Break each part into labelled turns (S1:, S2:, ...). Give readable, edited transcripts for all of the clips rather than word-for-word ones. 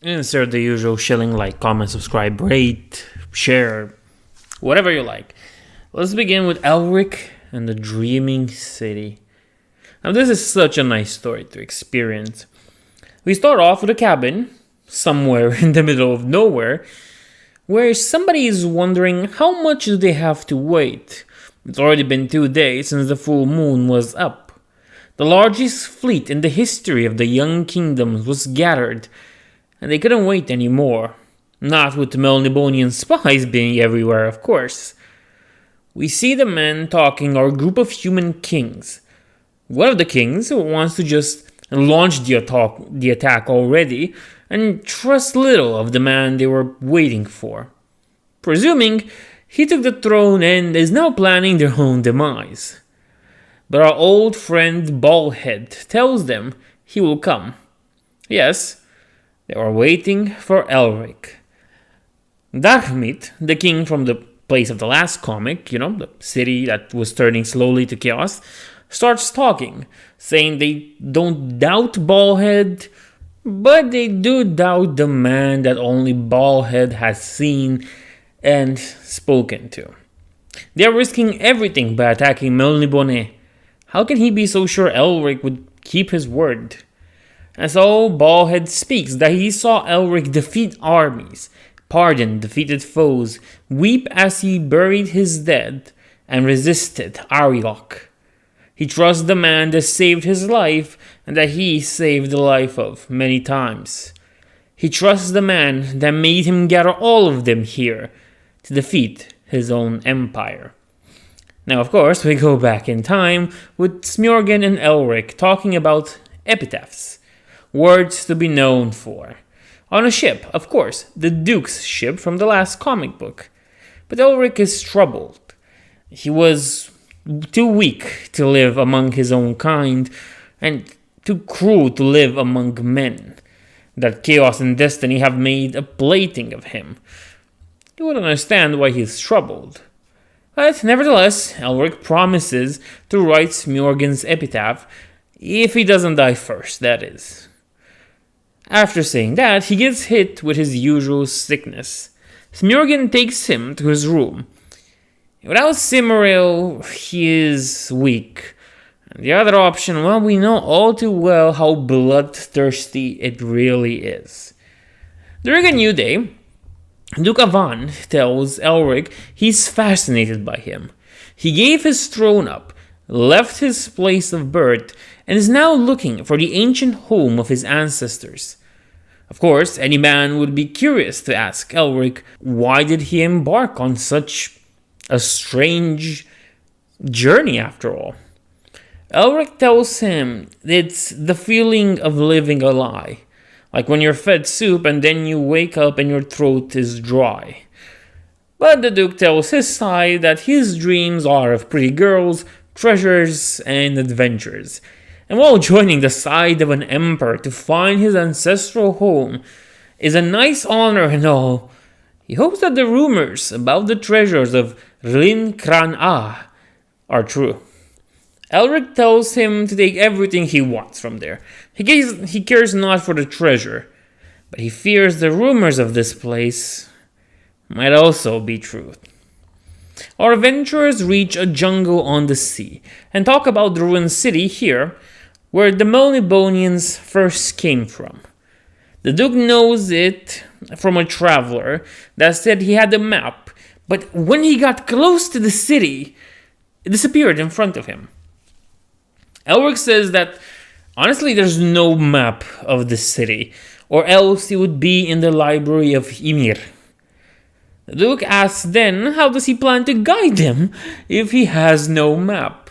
S1: Insert the usual shilling like, comment, subscribe, rate, share, whatever you like. Let's begin with Elric and the Dreaming City. Now this is such a nice story to experience. We start off with a cabin, somewhere in the middle of nowhere, where somebody is wondering how much do they have to wait. It's already been 2 days since the full moon was up. The largest fleet in the history of the Young Kingdoms was gathered, and they couldn't wait anymore. Not with the Melnibonian spies being everywhere, of course. We see the men talking our group of human kings. One of the kings wants to just launch the attack already and trust little of the man they were waiting for. Presuming he took the throne and is now planning their own demise. But our old friend Baldhead tells them he will come. Yes, they are waiting for Elric. Darkmeat, the king from the place of the last comic, the city that was turning slowly to chaos, starts talking, saying they don't doubt Baldhead, but they do doubt the man that only Baldhead has seen and spoken to. They are risking everything by attacking Melniboné. How can he be so sure Elric would keep his word? And so Baldhead speaks that he saw Elric defeat armies, pardon defeated foes, weep as he buried his dead, and resisted Ariok. He trusts the man that saved his life and that he saved the life of many times. He trusts the man that made him gather all of them here to defeat his own empire. Now, of course, we go back in time with Smjorgen and Elric talking about epitaphs, words to be known for. On a ship, of course, the Duke's ship from the last comic book. But Elric is troubled. He was too weak to live among his own kind, and too cruel to live among men. That chaos and destiny have made a plaything of him. You would understand why he is troubled. But nevertheless, Elric promises to write Smjorgen's epitaph, if he doesn't die first, that is. After saying that, he gets hit with his usual sickness. Smjorgen takes him to his room. Without Cimmeril, he is weak. And the other option, well, we know all too well how bloodthirsty it really is. During a new day, Duke Avan tells Elric he's fascinated by him. He gave his throne up, left his place of birth, and is now looking for the ancient home of his ancestors. Of course, any man would be curious to ask Elric why did he embark on such a strange journey after all. Elric tells him it's the feeling of living a lie. Like when you're fed soup and then you wake up and your throat is dry. But the Duke tells his side that his dreams are of pretty girls, treasures, and adventures. And while joining the side of an emperor to find his ancestral home is a nice honor and all, he hopes that the rumors about the treasures of Rin Kran Ah are true. Elric tells him to take everything he wants from there. He cares not for the treasure, but he fears the rumors of this place might also be true. Our adventurers reach a jungle on the sea and talk about the ruined city here, where the Melnibonians first came from. The Duke knows it from a traveler that said he had a map, but when he got close to the city, it disappeared in front of him. Elric says that, honestly, there's no map of the city, or else he would be in the library of Ymir. The Duke asks then, how does he plan to guide them if he has no map?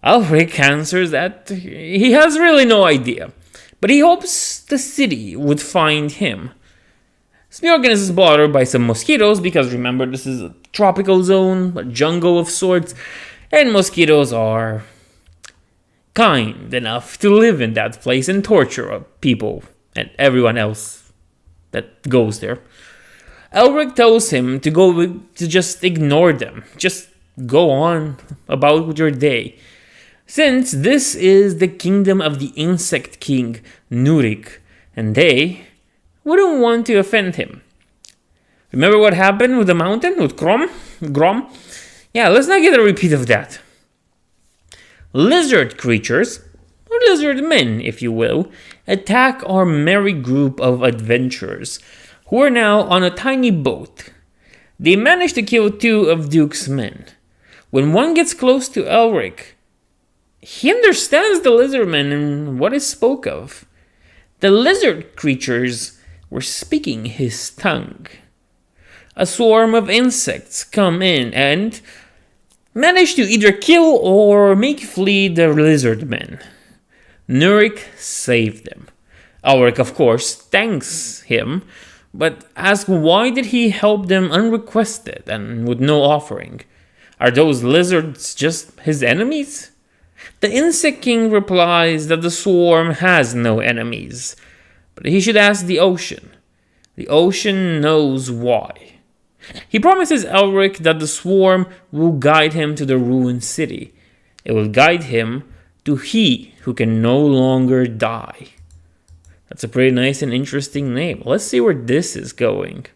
S1: Elric answers that he has really no idea, but he hopes the city would find him. Smjorgen is bothered by some mosquitoes because, remember, this is a tropical zone, a jungle of sorts, and mosquitoes are kind enough to live in that place and torture people and everyone else that goes there. Elric tells him to just ignore them, just go on about with your day, since this is the kingdom of the insect king Nurik, and they wouldn't want to offend him. Remember what happened with the mountain, with Grom? Yeah, let's not get a repeat of that. Lizard creatures, or lizard men, if you will, attack our merry group of adventurers, who are now on a tiny boat. They manage to kill 2 of Duke's men. When one gets close to Elric, he understands the lizardmen and what is spoke of. The lizard creatures were speaking his tongue. A swarm of insects come in and manage to either kill or make flee the lizard men. Nurik saved them. Elric, of course, thanks him, but asks why did he help them unrequested and with no offering? Are those lizards just his enemies? The Insect King replies that the swarm has no enemies, but he should ask the ocean. The ocean knows why. He promises Elric that the swarm will guide him to the ruined city. It will guide him to he who can no longer die. That's a pretty nice and interesting name. Let's see where this is going.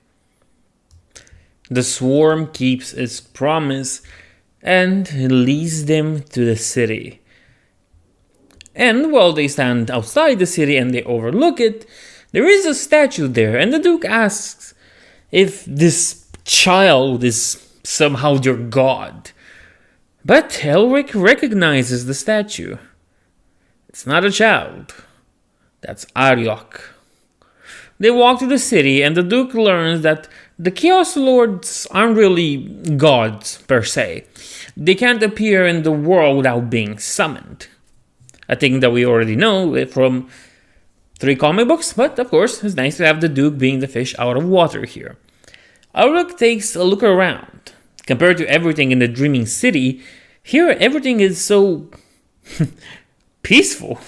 S1: The swarm keeps its promise and leads them to the city. And while they stand outside the city and they overlook it, there is a statue there, and the Duke asks if this child is somehow their god. But Elric recognizes the statue. It's not a child. That's Arioch. They walk to the city, and the Duke learns that the Chaos Lords aren't really gods, per se. They can't appear in the world without being summoned. A thing that we already know from 3 comic books, but of course, it's nice to have the Duke being the fish out of water here. Elric takes a look around. Compared to everything in the Dreaming City, here everything is so peaceful.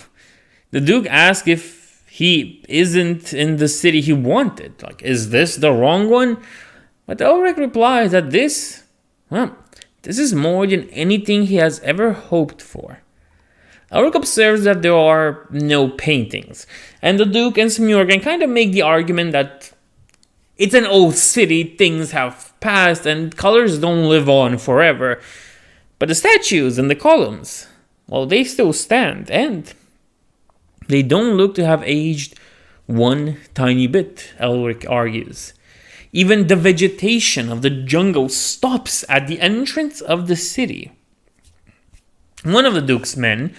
S1: The Duke asks if he isn't in the city he wanted. Like, is this the wrong one? But Elric replies that this is more than anything he has ever hoped for. Elric observes that there are no paintings, and the Duke and Smjorgan kind of make the argument that it's an old city, things have passed, and colors don't live on forever. But the statues and the columns, well, they still stand, and they don't look to have aged one tiny bit, Elric argues. Even the vegetation of the jungle stops at the entrance of the city. One of the Duke's men,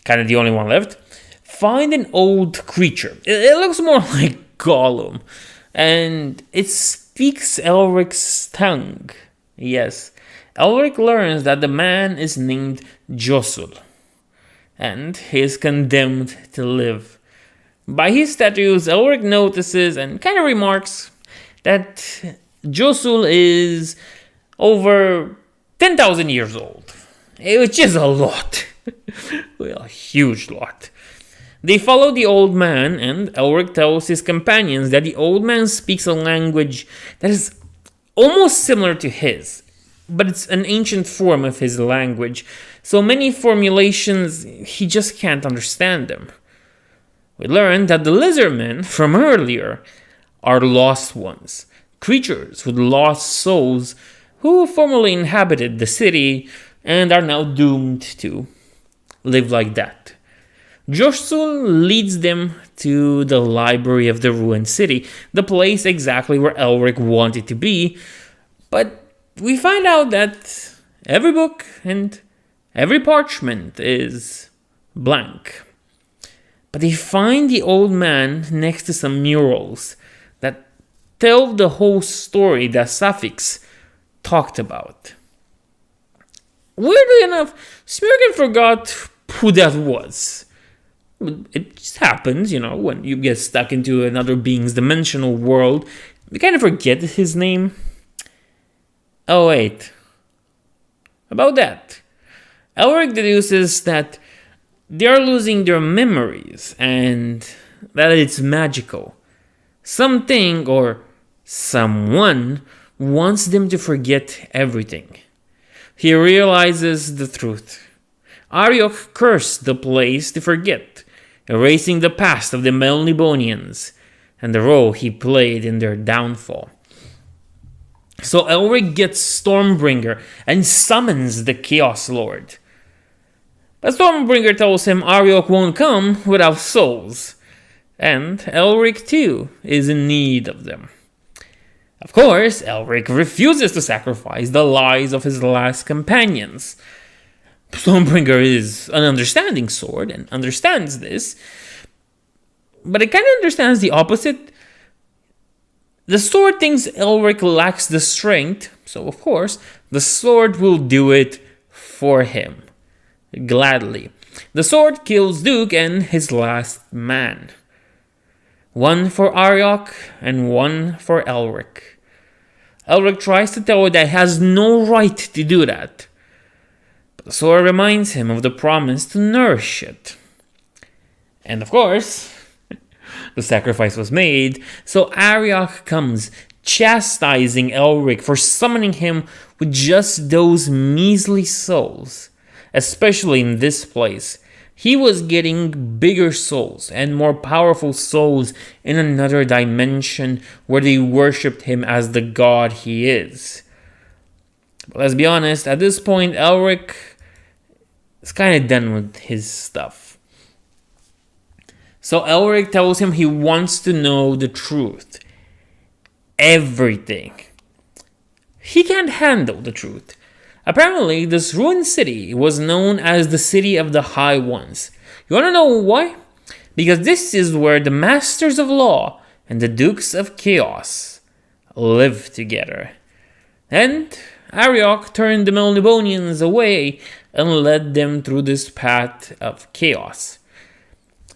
S1: kind of the only one left, find an old creature. It looks more like Gollum, and it speaks Elric's tongue. Yes, Elric learns that the man is named Josul, and he is condemned to live. By his tattoos, Elric notices and kind of remarks that Josul is over 10,000 years old, which is a lot. Well, a huge lot. They follow the old man, and Elric tells his companions that the old man speaks a language that is almost similar to his, but it's an ancient form of his language, so many formulations, he just can't understand them. We learn that the lizardmen from earlier are lost ones, creatures with lost souls who formerly inhabited the city and are now doomed to live like that. Josul leads them to the library of the ruined city, the place exactly where Elric wanted to be, but we find out that every book and every parchment is blank. But they find the old man next to some murals that tell the whole story that Safix talked about. Weirdly enough, Smjorgan forgot who that was. It just happens, when you get stuck into another being's dimensional world, you kind of forget his name. Oh wait, about that. Elric deduces that they are losing their memories and that it's magical. Something or someone wants them to forget everything. He realizes the truth. Arioch cursed the place to forget, erasing the past of the Melnibonians, and the role he played in their downfall. So Elric gets Stormbringer and summons the Chaos Lord. But Stormbringer tells him Arioch won't come without souls, and Elric too is in need of them. Of course, Elric refuses to sacrifice the lives of his last companions. Stormbringer is an understanding sword and understands this, but it kind of understands the opposite. The sword thinks Elric lacks the strength, so of course, the sword will do it for him. Gladly. The sword kills Duke and his last man. One for Arioch and one for Elric. Elric tries to tell her that he has no right to do that, but the sword reminds him of the promise to nourish it. And of course, the sacrifice was made, so Arioch comes, chastising Elric for summoning him with just those measly souls. Especially in this place, he was getting bigger souls and more powerful souls in another dimension where they worshipped him as the god he is. But let's be honest, at this point, Elric is kind of done with his stuff. So Elric tells him he wants to know the truth. Everything. He can't handle the truth. Apparently, this ruined city was known as the City of the High Ones. You want to know why? Because this is where the Masters of Law and the Dukes of Chaos live together. And Arioch turned the Melnibonians away and led them through this path of chaos.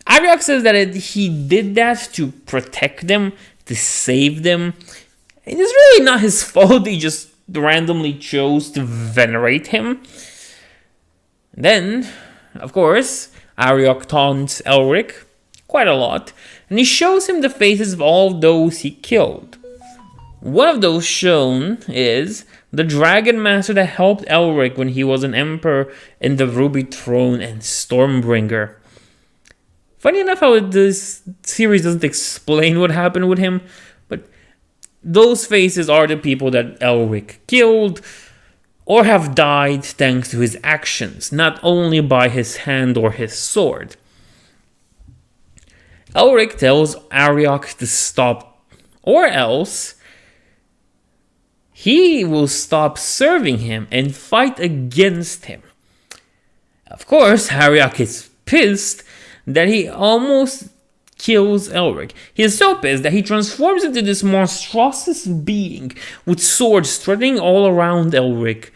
S1: Arioch says that he did that to protect them, to save them. It is really not his fault. He just randomly chose to venerate him. Then, of course, Arioch taunts Elric quite a lot, and he shows him the faces of all those he killed. One of those shown is the Dragon Master that helped Elric when he was an emperor in the Ruby Throne and Stormbringer. Funny enough how this series doesn't explain what happened with him, but those faces are the people that Elric killed or have died thanks to his actions, not only by his hand or his sword. Elric tells Arioch to stop, or else he will stop serving him and fight against him. Of course, Arioch is pissed that he almost kills Elric. He is so pissed that he transforms into this monstrous being with swords strutting all around Elric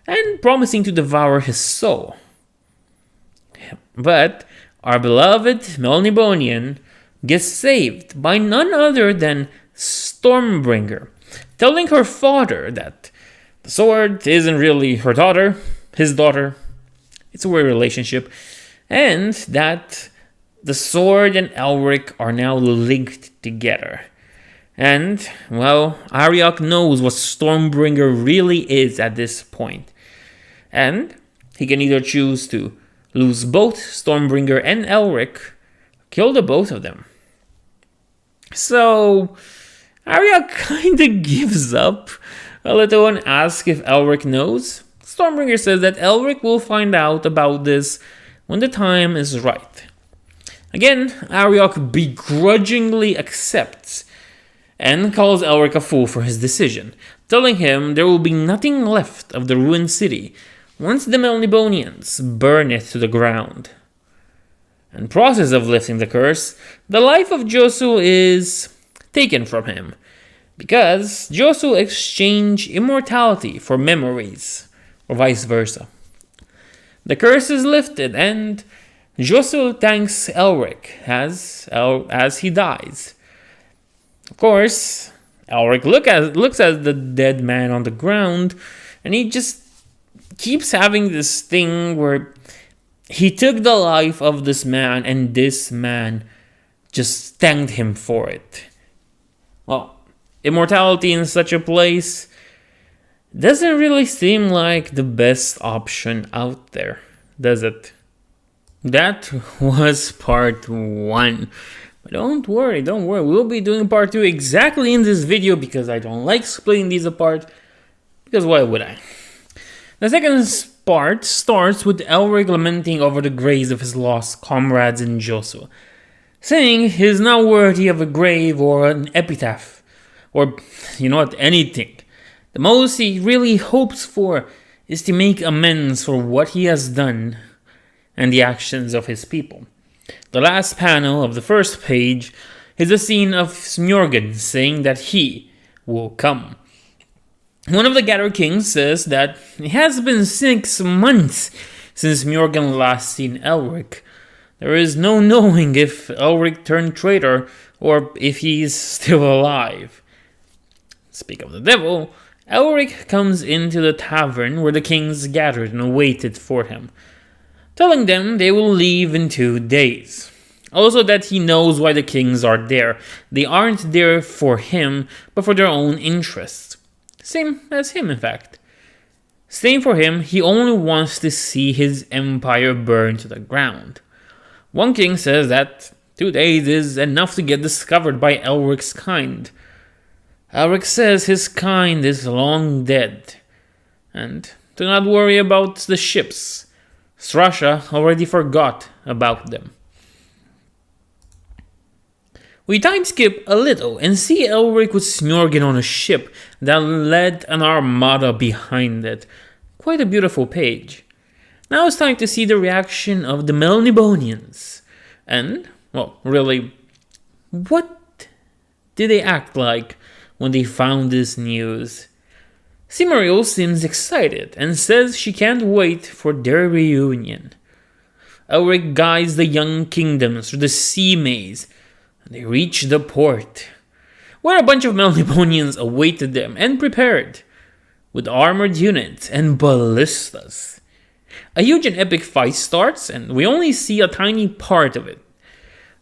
S1: and promising to devour his soul. But our beloved Melnibonian gets saved by none other than Stormbringer, telling her father that the sword isn't really her daughter, his daughter. It's a weird relationship. And that the sword and Elric are now linked together. And, well, Arioch knows what Stormbringer really is at this point. And he can either choose to lose both Stormbringer and Elric, kill the both of them. So, Arioch kinda gives up a little and asks if Elric knows. Stormbringer says that Elric will find out about this when the time is right. Again, Arioch begrudgingly accepts and calls Elric a fool for his decision, telling him there will be nothing left of the ruined city once the Melnibonians burn it to the ground. In process of lifting the curse, the life of Josu is taken from him, because Josu exchanged immortality for memories, or vice versa. The curse is lifted, and Josu thanks Elric as he dies. Of course, Elric looks at the dead man on the ground, and he just keeps having this thing where he took the life of this man, and this man just thanked him for it. Well, immortality in such a place doesn't really seem like the best option out there, does it? That was part 1. But don't worry, we'll be doing part 2 exactly in this video because I don't like splitting these apart, because why would I? The second part starts with Elric lamenting over the graves of his lost comrades in Joshua, saying he is not worthy of a grave or an epitaph, or anything. The most he really hopes for is to make amends for what he has done and the actions of his people. The last panel of the first page is a scene of Smjorgen saying that he will come. One of the Gatherer Kings says that it has been 6 months since Smjorgen last seen Elric. There is no knowing if Elric turned traitor or if he is still alive. Speak of the devil, Elric comes into the tavern where the kings gathered and waited for him, telling them they will leave in 2 days. Also that he knows why the kings are there. They aren't there for him, but for their own interests. Same as him, in fact. Same for him, he only wants to see his empire burn to the ground. One king says that 2 days is enough to get discovered by Elric's kind. Elric says his kind is long dead, and do not worry about the ships. Strasha already forgot about them. We time skip a little and see Elric with Smjorgen on a ship that led an armada behind it. Quite a beautiful page. Now it's time to see the reaction of the Melnibonians. And, well, really, what did they act like when they found this news? Cimeriel seems excited and says she can't wait for their reunion. Elric guides the young kingdoms through the sea maze, and they reach the port, where a bunch of Melnibonians awaited them and prepared, with armored units and ballistas. A huge and epic fight starts, and we only see a tiny part of it.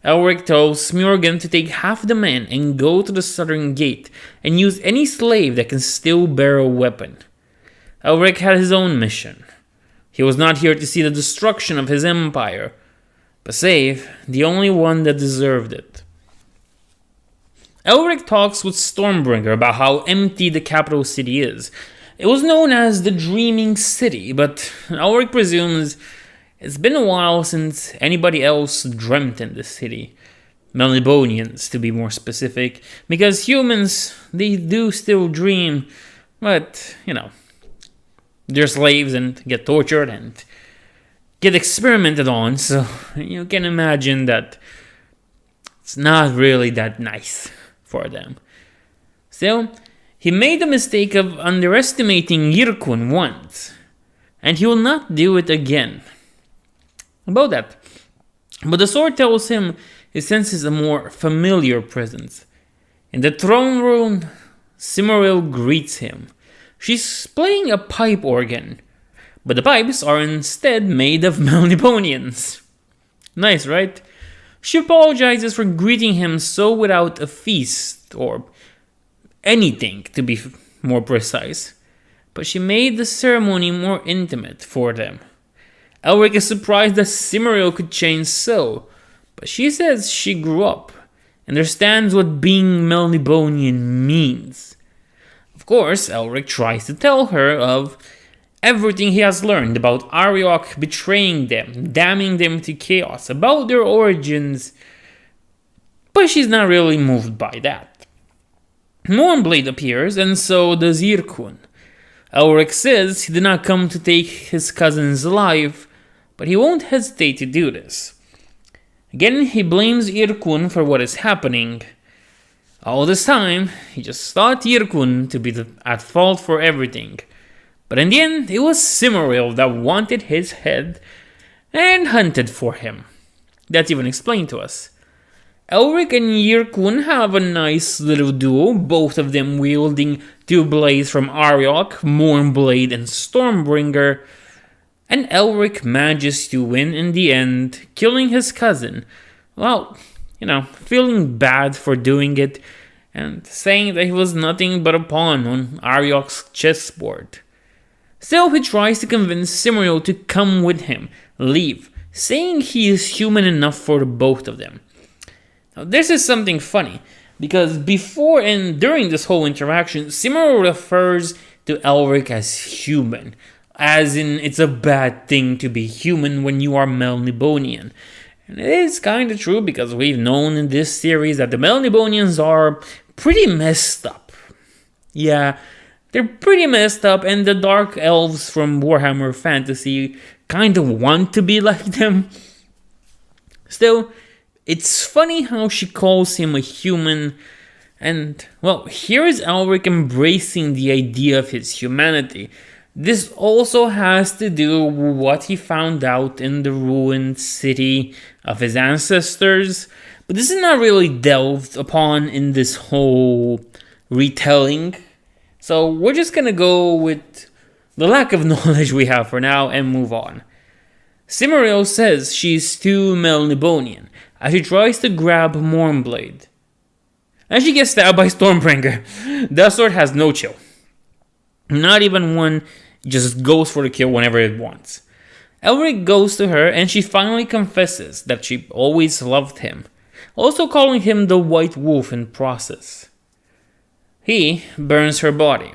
S1: Elric tells Smjorgen to take half the men and go to the southern gate and use any slave that can still bear a weapon. Elric had his own mission. He was not here to see the destruction of his empire, but save the only one that deserved it. Elric talks with Stormbringer about how empty the capital city is. It was known as the Dreaming City, but Elric presumes it's been a while since anybody else dreamt in the city. Melnibonians, to be more specific, because humans, they do still dream, but, they're slaves and get tortured and get experimented on, so you can imagine that it's not really that nice for them. Still, he made the mistake of underestimating Yrkun once, and he will not do it again. About that, but the sword tells him he senses a more familiar presence. In the throne room, Cimeriel greets him. She's playing a pipe organ, but the pipes are instead made of Melnibonians. Nice, right? She apologizes for greeting him so without a feast, or anything to be more precise, but she made the ceremony more intimate for them. Elric is surprised that Cimeriel could change so, but she says she grew up, understands what being Melnibonian means. Of course, Elric tries to tell her of everything he has learned about Arioch betraying them, damning them to chaos, about their origins, but she's not really moved by that. Mournblade appears, and so does Yrkun. Elric says he did not come to take his cousin's life, but he won't hesitate to do this. Again, he blames Yrkun for what is happening. All this time, he just thought Yrkun to be at fault for everything. But in the end, it was Cimeriel that wanted his head and hunted for him. That's even explained to us. Elric and Yrkun have a nice little duo, both of them wielding 2 blades from Arioch, Mournblade and Stormbringer, and Elric manages to win in the end, killing his cousin. Well, feeling bad for doing it, and saying that he was nothing but a pawn on Arioch's chessboard. Still, he tries to convince Cimeriel to come with him, leave, saying he is human enough for the both of them. Now, this is something funny, because before and during this whole interaction, Cimero refers to Elric as human, as in it's a bad thing to be human when you are Melnibonian. And it is kind of true, because we've known in this series that the Melnibonians are pretty messed up. Yeah, they're pretty messed up, and the Dark Elves from Warhammer Fantasy kind of want to be like them. Still, it's funny how she calls him a human, and, well, here is Elric embracing the idea of his humanity. This also has to do with what he found out in the ruined city of his ancestors, but this is not really delved upon in this whole retelling. So we're just gonna go with the lack of knowledge we have for now and move on. Cimero says she's too Melnibonian as she tries to grab Mournblade, and she gets stabbed by Stormbringer. That sword has no chill. Not even one, just goes for the kill whenever it wants. Elric goes to her and she finally confesses that she always loved him, also calling him the White Wolf in process. He burns her body.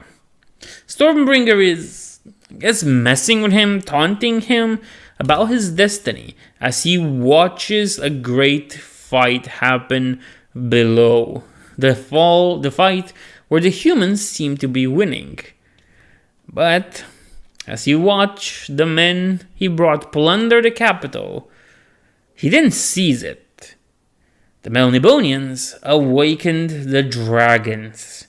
S1: Stormbringer is, I guess, messing with him, taunting him about his destiny as he watches a great fight happen below. The fight where the humans seem to be winning. But as he watched the men he brought plunder the capital, he didn't seize it. The Melnibonians awakened the dragons.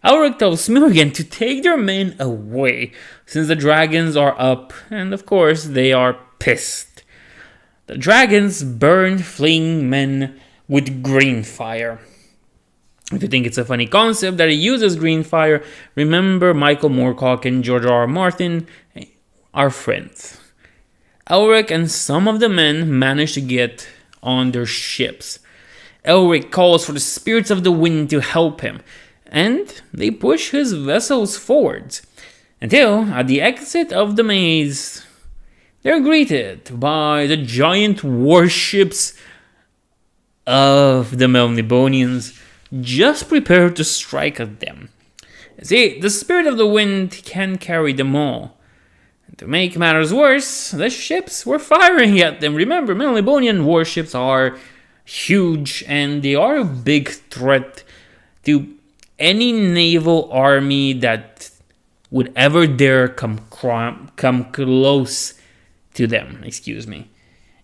S1: Elric tells Smilligan to take their men away, since the dragons are up, and of course they are pissed. The dragons burn fleeing men with green fire. If you think it's a funny concept that he uses green fire, remember Michael Moorcock and George R. R. Martin are friends. Elric and some of the men manage to get on their ships. Elric calls for the spirits of the wind to help him, and they push his vessels forwards, until at the exit of the maze, they're greeted by the giant warships of the Melnibonians, just prepared to strike at them. See, the spirit of the wind can carry them all. And to make matters worse, the ships were firing at them. Remember, Melnibonian warships are huge, and they are a big threat to any naval army that would ever dare come close to them.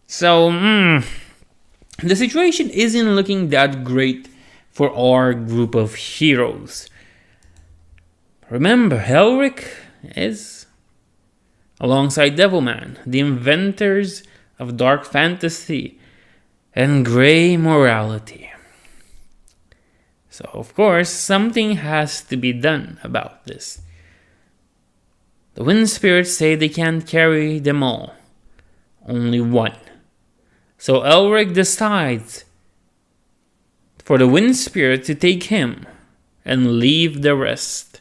S1: So, the situation isn't looking that great for our group of heroes. Remember, Elric is, alongside Devilman, the inventors of dark fantasy and grey morality. So, of course, something has to be done about this. The wind spirits say they can't carry them all, only one. So Elric decides for the wind spirit to take him and leave the rest.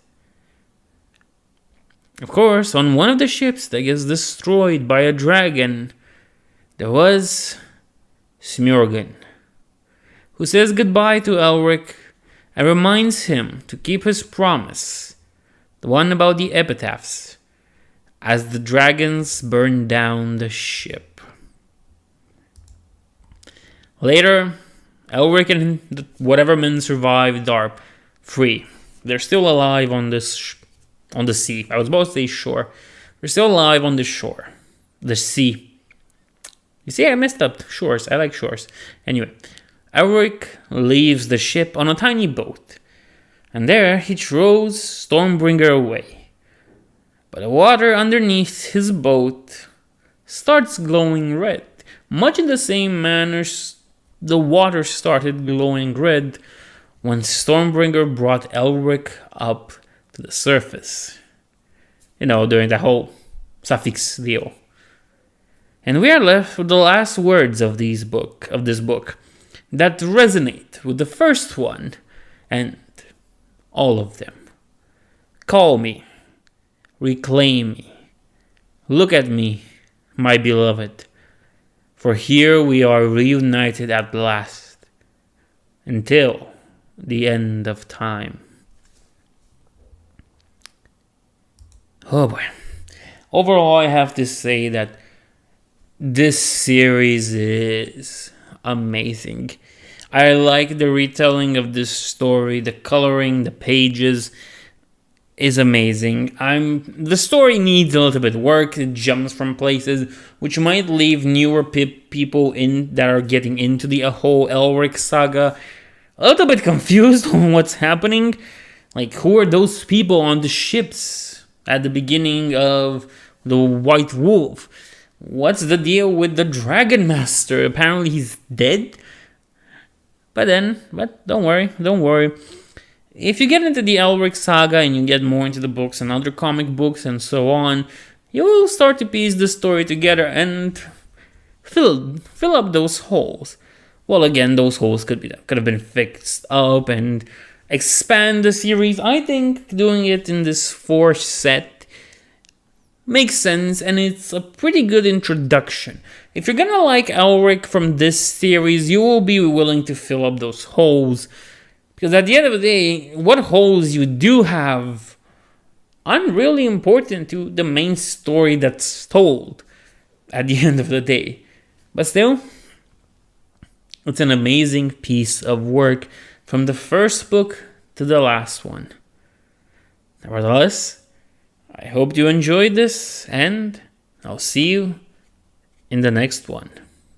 S1: Of course, on one of the ships that gets destroyed by a dragon, there was Smjorgen, who says goodbye to Elric and reminds him to keep his promise, the one about the epitaphs, as the dragons burn down the ship. Later, Elric and whatever men survived are free. They're still alive on the sea. I was about to say shore. They're still alive on the shore. The sea. You see, I messed up. Shores. I like shores. Anyway, Elric leaves the ship on a tiny boat. And there he throws Stormbringer away. But the water underneath his boat starts glowing red. Much in the same manner the water started glowing red when Stormbringer brought Elric up to the surface. During the whole suffix deal. And we are left with the last words of this book that resonate with the first one and all of them. Call me, reclaim me, look at me, my beloved, for here we are reunited at last. until the end of time. Oh boy. Overall, I have to say that this series is amazing. I like the retelling of this story, the coloring, the pages is amazing. The story needs a little bit of work. It jumps from places which might leave newer people in that are getting into the whole Elric saga a little bit confused on what's happening. Like, who are those people on the ships at the beginning of the White Wolf? What's the deal with the Dragon Master? Apparently he's dead. But don't worry. If you get into the Elric saga and you get more into the books and other comic books and so on, you will start to piece the story together and fill up those holes. Well, again, those holes could have been fixed up and expand the series. I think doing it in this 4 set makes sense, and it's a pretty good introduction. If you're gonna like Elric from this series, you will be willing to fill up those holes. Because at the end of the day, what holes you do have aren't really important to the main story that's told at the end of the day. But still, it's an amazing piece of work from the first book to the last one. Nevertheless, I hope you enjoyed this, and I'll see you in the next one.